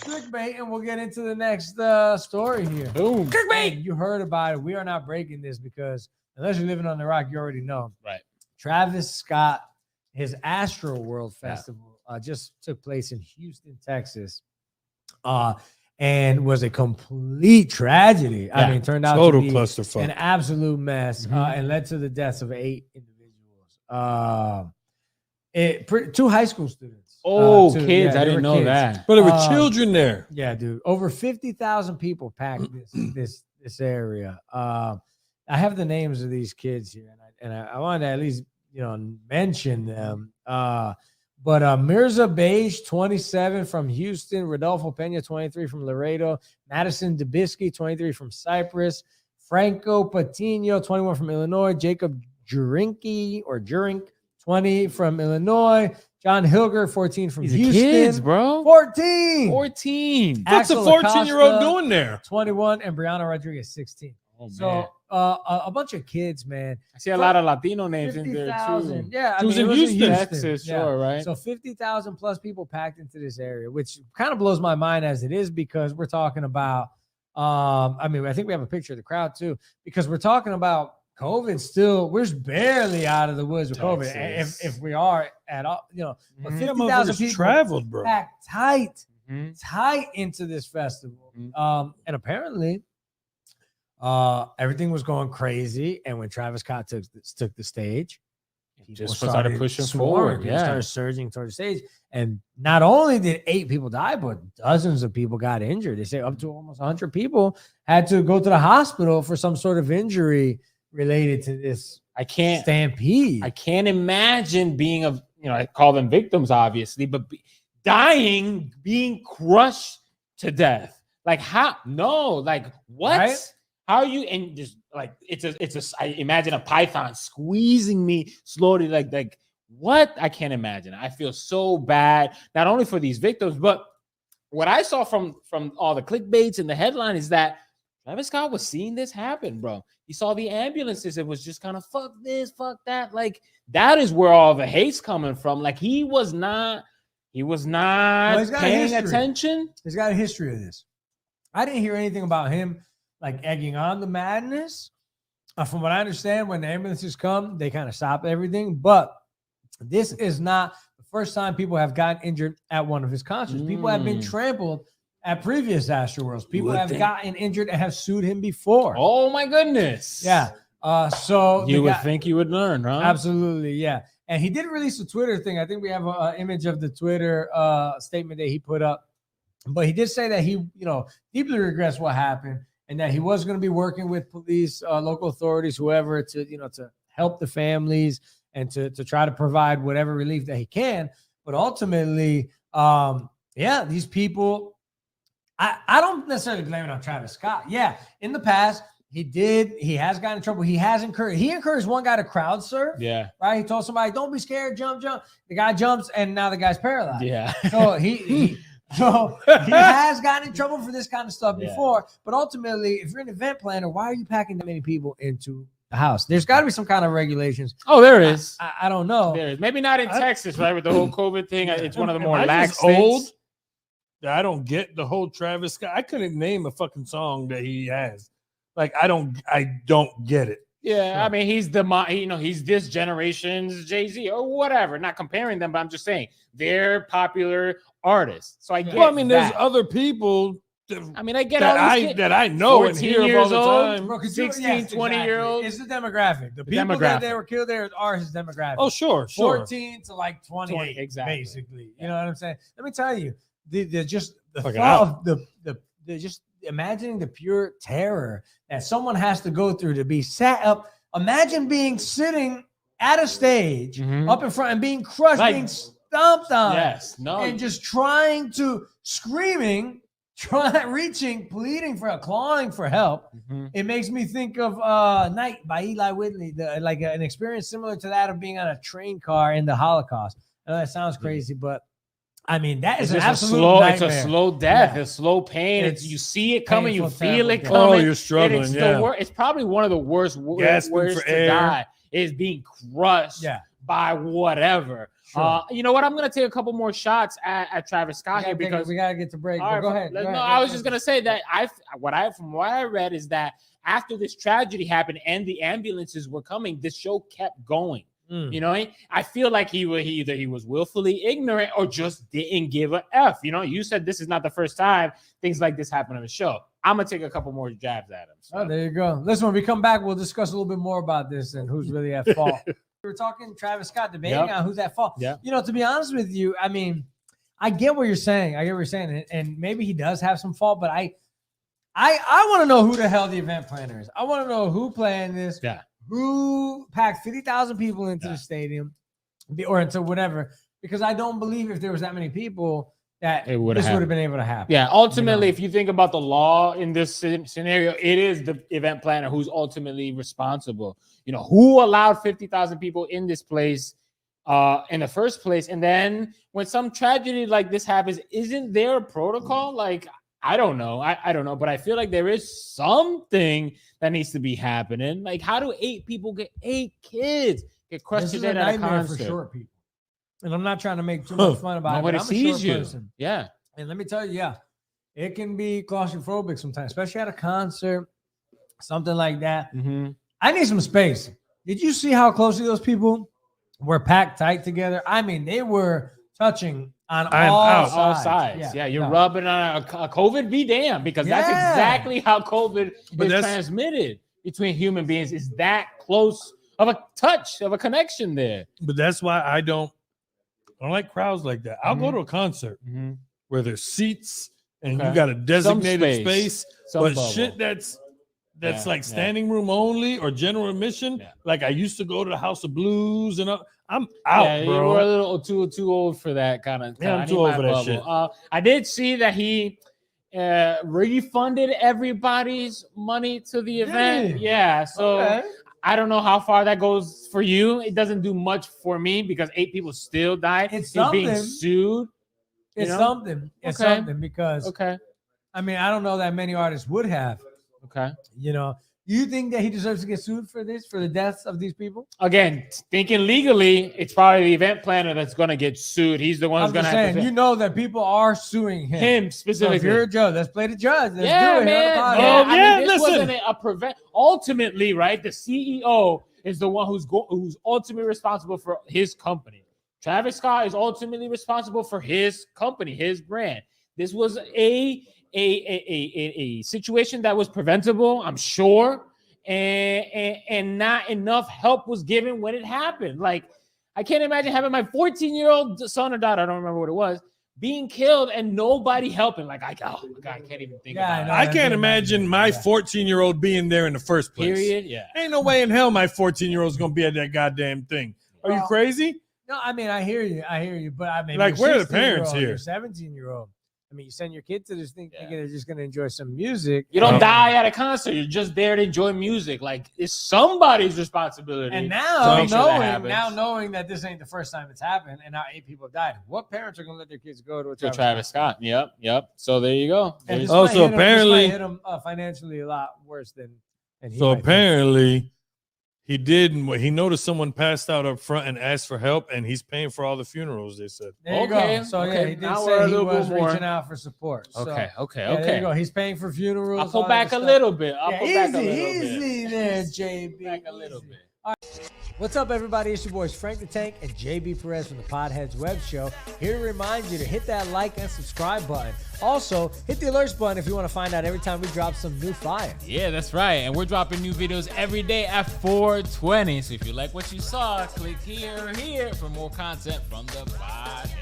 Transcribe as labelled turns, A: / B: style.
A: clickbait, and we'll get into the next story here.
B: Boom.
A: Clickbait. You heard about it. We are not breaking this because unless you're living on the rock, you already know.
B: Right.
A: Travis Scott, his Astroworld Festival just took place in Houston, Texas. And was a complete tragedy.
B: Yeah.
A: I mean, turned out
C: Total
A: to be
C: clusterfuck.
A: an absolute mess, and led to the deaths of 8 individuals. 2 high school students.
B: Oh,
A: too.
B: kids!
A: Yeah,
B: I
A: they
B: didn't
A: were
B: know
A: kids.
B: that.
C: But there were children there.
A: Yeah, dude. Over 50,000 people packed this area. I have the names of these kids here, and I wanted to at least mention them. But Mirza Beige, 27 from Houston, Rodolfo Pena, 23 from Laredo, Madison Dubisky, 23 from Cyprus, Franco Patino, 21 from Illinois, Jacob Jurink, 20 from Illinois, John Hilger, 14 from Houston.
B: Kids, bro.
A: 14.
B: 14.
C: What's a
A: Axel
C: 14-year-old
A: Acosta,
C: doing there?
A: 21, and Brianna Rodriguez, 16.
B: Oh,
A: So a bunch of kids, man.
B: I see a lot of Latino names in there
A: 50,000.
B: too.
A: Yeah,
C: It was in Houston.
B: Texas, sure, right?
A: So 50,000 plus people packed into this area, which kind of blows my mind as it is because we're talking about. I think we have a picture of the crowd too because we're talking about COVID. Still, we're just barely out of the woods with COVID, if we are at all. But 50,000 people
C: traveled, bro.
A: packed tight into this festival, and apparently. Everything was going crazy, and when Travis Scott took the stage, people
B: Just started pushing forward.
A: People started surging toward the stage, and not only did 8 people die, but dozens of people got injured. They say up to almost 100 people had to go to the hospital for some sort of injury related to this. Stampede.
B: I can't imagine being I call them victims, obviously, but dying, being crushed to death. Like how? No, like what?
A: Right?
B: How are you? And just like I imagine a python squeezing me slowly, like what? I can't imagine. I feel so bad, not only for these victims, but what I saw from all the clickbaits and the headline is that Travis Scott was seeing this happen, bro. He saw the ambulances. It was just kind of fuck this, fuck that. Like that is where all the hate's coming from. Like he was not paying attention.
A: He's got a history of this. I didn't hear anything about him like egging on the madness. From what I understand, when the ambulances come, they kind of stop everything. But this is not the first time people have gotten injured at one of his concerts. People have been trampled at previous Astroworlds. People have gotten injured and have sued him before.
B: Oh my goodness.
A: Yeah. So
B: you would think you would learn, huh?
A: Absolutely, yeah. And he did release a Twitter thing. I think we have an image of the Twitter statement that he put up. But he did say that he, deeply regrets what happened, and that he was going to be working with police, local authorities, whoever, to help the families and to try to provide whatever relief that he can. But ultimately, these people, I don't necessarily blame it on Travis Scott. Yeah, in the past, he has gotten in trouble. He encouraged one guy to crowd surf.
B: Yeah.
A: Right. He told somebody, don't be scared, jump. The guy jumps, and now the guy's paralyzed.
B: Yeah.
A: So So he has gotten in trouble for this kind of stuff before, but ultimately, if you're an event planner, why are you packing that many people into the house? There's got to be some kind of regulations.
B: Oh, there is.
A: I don't know.
B: There is. Maybe not in Texas, right? With the whole COVID thing, it's one of the more
C: Am I
B: lax
C: just
B: states.
C: old. I don't get the whole Travis Scott. I couldn't name a fucking song that he has. Like I don't get it.
B: Yeah, I mean, he's he's this generation's Jay-Z or whatever. Not comparing them, but I'm just saying they're popular artists. So I get
C: there's other people.
B: I mean, I get
C: that I know and hear all the time.
A: Bro,
B: 16, 20-year-olds.
A: It's the demographic. The people that they were killed there are his demographic.
C: Oh, sure.
A: 14 to like 28,
B: exactly.
A: Basically. You know what I'm saying? Let me tell you, the thought of the just imagining the pure terror that someone has to go through to be sat up. Imagine sitting at a stage up in front and being crushed, being stomped on.
B: Yes, no.
A: And just screaming, pleading clawing for help. It makes me think of Night by Eli Whitney, an experience similar to that of being on a train car in the Holocaust. I know that sounds crazy, but I mean, that is an absolute nightmare.
B: It's a slow death, a slow pain. You see it coming, you feel it coming.
C: Oh, you're struggling.
B: It's probably one of the worst ways to die is being crushed by whatever.
A: Sure.
B: You know what? I'm gonna take a couple more shots at Travis Scott here because
A: we gotta get to break.
B: all right,
A: Go ahead.
B: No, I was just gonna say that from what I read is that after this tragedy happened and the ambulances were coming, this show kept going. You know, I feel like he was willfully ignorant or just didn't give a F. You know, you said this is not the first time things like this happen on the show. I'm gonna take a couple more jabs at him. So.
A: Oh, there you go. Listen, when we come back, we'll discuss a little bit more about this and who's really at fault. We were talking Travis Scott debating on who's at fault.
B: Yeah.
A: You know, to be honest with you, I mean, I get what you're saying. And maybe he does have some fault, but I want to know who the hell the event planner is. I want to know who planned this.
B: Yeah.
A: Who packed 50,000 people into the stadium or into whatever, because I don't believe if there was that many people that this would have been able to happen.
B: Yeah, ultimately, if you think about the law in this scenario, it is the event planner who's ultimately responsible. You know, who allowed 50,000 people in this place in the first place? And then when some tragedy like this happens, isn't there a protocol? Like, I don't know. I don't know, but I feel like there is something that needs to be happening. Like, how do 8 people get 8 kids get crushed to death at a concert?
A: For short people. And I'm not trying to make too much fun about it. But I'm a short person.
B: Yeah.
A: And let me tell you, it can be claustrophobic sometimes, especially at a concert, something like that.
B: Mm-hmm.
A: I need some space. Did you see how closely those people were packed tight together? I mean, they were touching on all sides.
B: Yeah, you're rubbing on a COVID be damned, because that's exactly how COVID is transmitted between human beings. Is that close of a touch, of a connection there?
C: But that's why I don't like crowds like that. I'll go to a concert where there's seats and you got a designated space. But bubble. Shit that's like standing room only or general admission. Yeah. Like I used to go to the House of Blues and I'm out, bro.
B: You were a little too old for that kind of.
C: Yeah, I'm too old for that shit.
B: I did see that he refunded everybody's money to the event. Yeah, so I don't know how far that goes for you. It doesn't do much for me because 8 people still died.
A: It's
B: being sued.
A: It's something. It's something because I mean, I don't know that many artists would have.
B: Okay.
A: You know, you think that he deserves to get sued for this, for the deaths of these people?
B: Again, thinking legally, it's probably the event planner that's going to get sued. He's the one who's going to have to.
A: You know that people are suing him.
B: Him specifically.
A: So if you're a judge, let's play the judge. Let's do it.
B: Man. I mean, this wasn't a prevent. Ultimately, right, the CEO is the one who's ultimately responsible for his company. Travis Scott is ultimately responsible for his company, his brand. This was a situation that was preventable, I'm sure, and not enough help was given when it happened. Like, I can't imagine having my 14-year-old son or daughter, I don't remember what it was, being killed and nobody helping. Like, oh my God, I can't even think about it.
C: I can't imagine my 14-year-old being there in the first place.
B: Period. Yeah.
C: Ain't no way in hell my 14-year-old is gonna be at that goddamn thing. Are you crazy?
A: No, I mean, I hear you, but I mean,
C: like, where are the parents here?
A: Your 17-year-old. I mean, you send your kid to this thing thinking they're just going to enjoy some music.
B: You don't die at a concert. You're just there to enjoy music. Like, it's somebody's responsibility.
A: And now knowing that this ain't the first time it's happened and now 8 people have died, what parents are going to let their kids go to a
B: Travis Scott? Yep. So there you go.
A: And also, apparently, hit him financially a lot worse than he.
C: So apparently, he noticed someone passed out up front and asked for help, and he's paying for all the funerals, they said.
A: There you go. So he did say he was reaching out for support.
B: Okay.
A: There you go. He's paying for funerals.
B: I'll pull back a little bit.
A: Easy there, JB.
B: Back a little bit.
A: All right. What's up, everybody? It's your boys Frank the Tank and JB Perez from the Podheads Web Show. Here to remind you to hit that like and subscribe button. Also, hit the alerts button if you want to find out every time we drop some new fire.
B: Yeah, that's right. And we're dropping new videos every day at 4:20. So if you like what you saw, click here or here for more content from the Podheads.